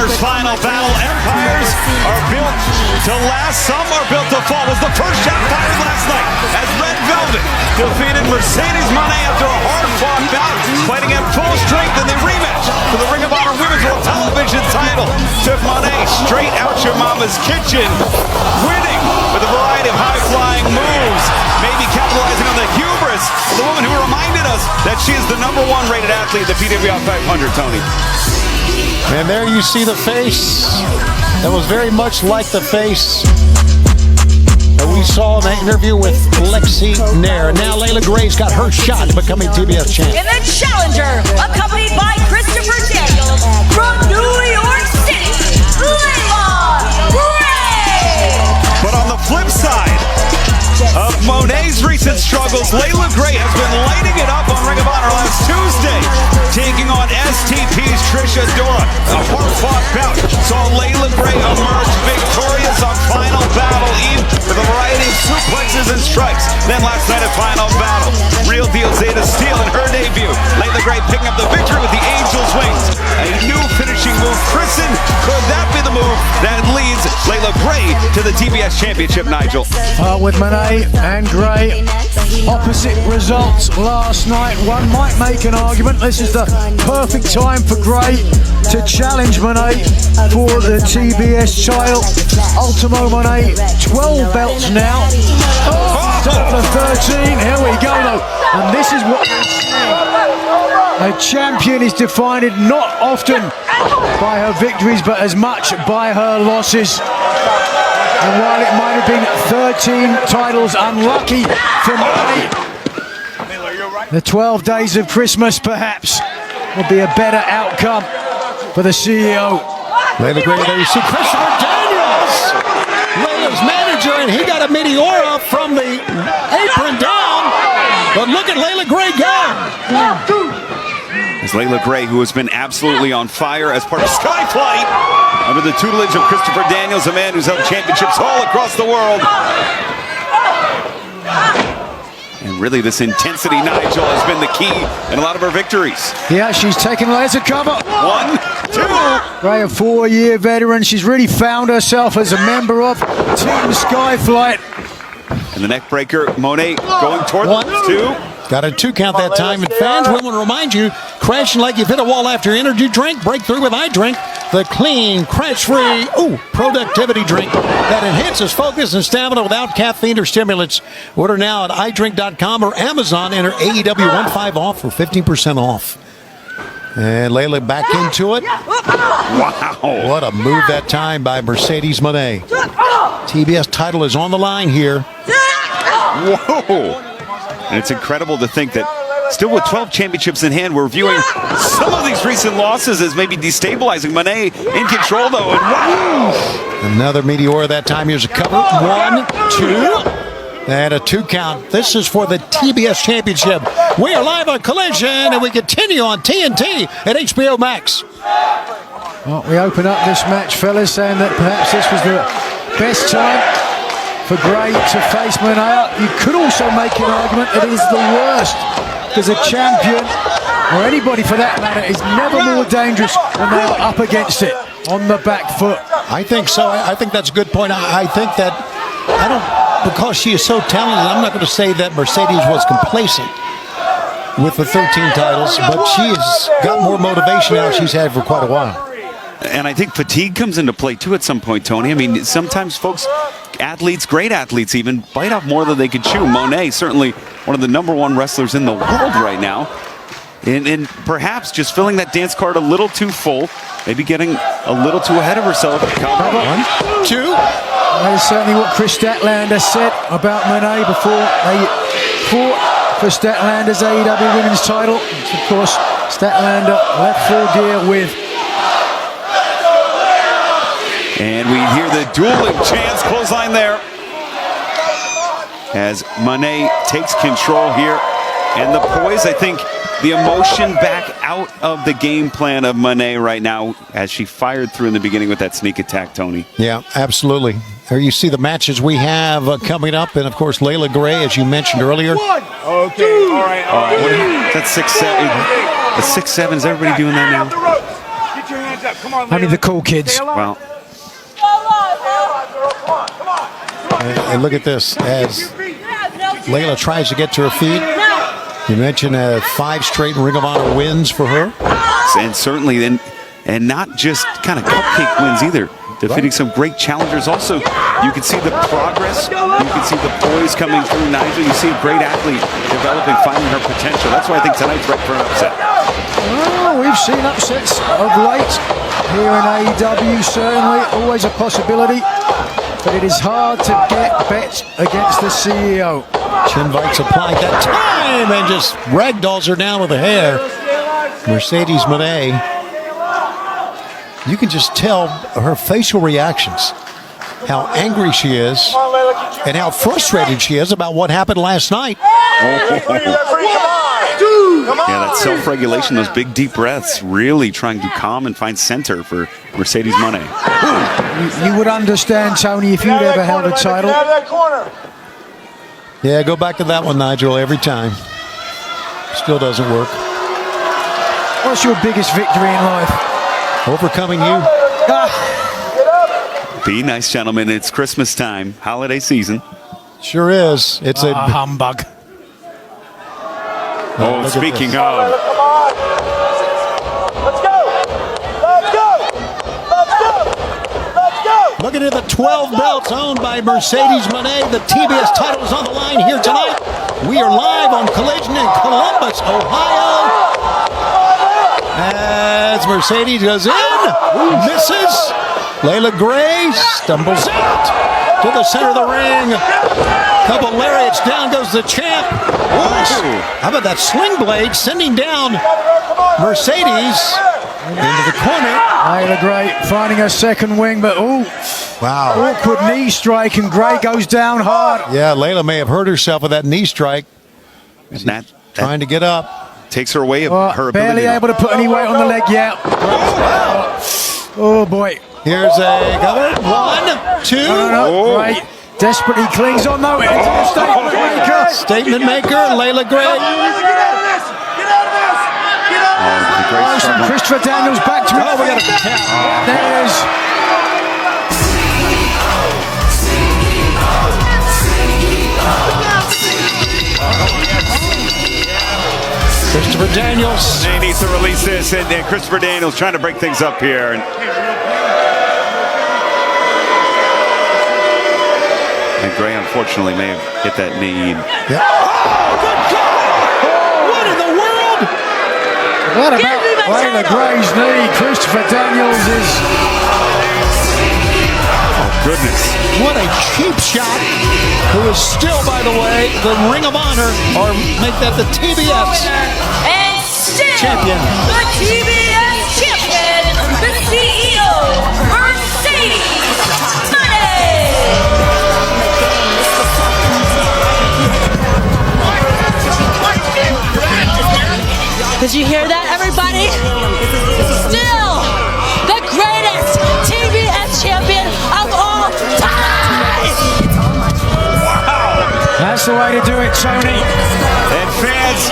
Honor's final battle. Empires are built to last. Some are built to fall. Was the first shot fired last night as Red Velvet defeated Mercedes Moné after a hard-fought bout, fighting at full strength in the rematch for the Ring of Honor Women's World Television title. Took Moné straight out your mama's kitchen, winning with a variety of high-flying moves, maybe capitalizing on the hubris of the woman who reminded us that she is the #1 rated athlete in the PWI 500, Tony. And there you see the face that was very much like the face that we saw in that interview with Lexi Nair. Now Layla Gray's got her shot at becoming TBS champ. And the challenger, accompanied by Christopher Daniels from New York City, Layla Gray! But on the flip side of Moné's recent struggles, Layla Gray has been lighting it up on Ring of Honor last Tuesday, taking on STP's Trisha Dora. A hard-fought bout saw Layla Gray emerge victorious on Final Battle Eve with a variety of suplexes and strikes. Then last night at Final Battle, Real Deal Zeta Steel in her debut. Layla Gray picking up the victory with the Angel's Wings. A new finishing move christened. Could that be the move that leads Layla Gray to the TBS Championship, Nigel? With Moné and Gray, opposite results last night. One might make an argument this is the perfect time for Gray to challenge Moné for the TBS title. Ultimo Moné, 12 belts now. Up to 13. Here we go, though. And this is what a champion is defined not often by her victories, but as much by her losses. And while it might have been 13 titles unlucky for Moné, the 12 days of Christmas perhaps will be a better outcome for the CEO. Layla Gray, there you see Christopher Daniels, Layla's manager, and he got a meteora from the apron down. But look at Layla Gray go. As Layla Gray, who has been absolutely on fire as part of Skyflight, under the tutelage of Christopher Daniels, a man who's held championships all across the world. And really, this intensity, Nigel, has been the key in a lot of her victories. Yeah, she's taken layers of cover. 1, 2. Gray, a 4-year veteran. She's really found herself as a member of Team Skyflight. And the neck breaker, Moné going toward 1, 2. Got a 2 count that time. And fans, we want to remind you, crashing like you've hit a wall after energy drink. Breakthrough with iDrink, the clean, crash-free, productivity drink that enhances focus and stamina without caffeine or stimulants. Order now at iDrink.com or Amazon. Enter AEW15 off for 15% off. And Layla back into it. Wow. What a move that time by Mercedes Moné. TBS title is on the line here. Whoa. And it's incredible to think that still with 12 championships in hand, we're viewing some of these recent losses as maybe destabilizing. Moné in control, though, and wow! Another meteor that time. Here's a cover. 1, 2, and a 2 count. This is for the TBS Championship. We are live on Collision, and we continue on TNT at HBO Max. Well, we open up this match, fellas, saying that perhaps this was the best time for Gray to face Moné. You could also make an argument that it is the worst, because a champion, or anybody for that matter, is never more dangerous when they are up against it on the back foot. I think so. I think that's a good point. I think that, because she is so talented, I'm not going to say that Mercedes was complacent with the 13 titles, but she has got more motivation now than she's had for quite a while. And I think fatigue comes into play, too, at some point, Tony. I mean, sometimes folks, athletes, great athletes even, bite off more than they can chew. Moné, certainly one of the #1 wrestlers in the world right now. And perhaps just filling that dance card a little too full, maybe getting a little too ahead of herself. 1, 2. That is certainly what Chris Statlander said about Moné before they fought for Statlander's AEW Women's title. Which, of course, Statlander left Full Gear with. And we hear the dueling chants, clothesline there, as Moné takes control here. And the poise, I think, the emotion back out of the game plan of Moné right now as she fired through in the beginning with that sneak attack, Tony. Yeah, absolutely. There you see the matches we have coming up. And, of course, Layla Gray, as you mentioned earlier. Okay, all right. That's 6-7. The 6-7, is everybody doing that now? Get your hands Only the cool kids. Well, And look at this as Layla tries to get to her feet. You mentioned 5 straight Ring of Honor wins for her. and certainly then, and not just kind of cupcake wins either. Defeating some great challengers. Also, you can see the progress. You can see the poise coming through Nigel. You see a great athlete developing, finding her potential. That's why I think tonight's right for an upset. Well, we've seen upsets of late here in AEW, certainly. Always a possibility. But it is hard to get bets against the CEO. Shinvite's applied that time and just ragdolls her down with a hair. Mercedes Monet. You can just tell her facial reactions, how angry she is, and how frustrated she is about what happened last night. Yeah, that self-regulation, those big deep breaths, really trying to calm and find center for Mercedes Monet. You would understand, Tony, if you'd ever held a title. Yeah, go back to that one, Nigel, every time. Still doesn't work. What's your biggest victory in life? Overcoming you. Be nice, gentlemen. It's Christmas time, holiday season. Sure is. It's a humbug. Oh, speaking of. Looking at the 12 belts owned by Mercedes Monet. The TBS title is on the line here tonight. We are live on Collision in Columbus, Ohio. As Mercedes goes in, misses. Layla Gray stumbles out to the center of the ring. Couple lariats, down goes the champ. How about that sling blade sending down Mercedes into the corner. Layla Gray finding her second wing, but Wow. awkward knee strike, and Gray goes down hard. Yeah, Layla may have hurt herself with that knee strike. And that Trying to get up. takes her away of her ability. Barely able to put any weight on the leg yet. Oh boy. Here's a cover. 1, 2. No. Gray desperately clings on though. Into the statement maker. Statement maker, Layla Gray. Christopher Daniels back to it. Oh, we got a count. There it is. Christopher Daniels. They need to release this, and Christopher Daniels trying to break things up here. And Gray, unfortunately, may have hit that knee. Yeah. Oh, good God! What in the world? What about Layla Gray's knee? Christopher Daniels is... Goodness. What a cheap shot. Who is still, by the way, the Ring of Honor, or make that the TBS And still, champion. the TBS champion, the CEO, Mercedes Monet. Did you hear that, everybody? Still, the greatest TBS champion of all time. That's the way to do it, Tony. And fans,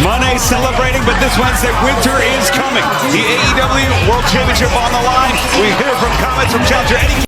Monet celebrating, but this Wednesday, winter is coming. The AEW World Championship on the line. We hear from comments from Challenger Eddie.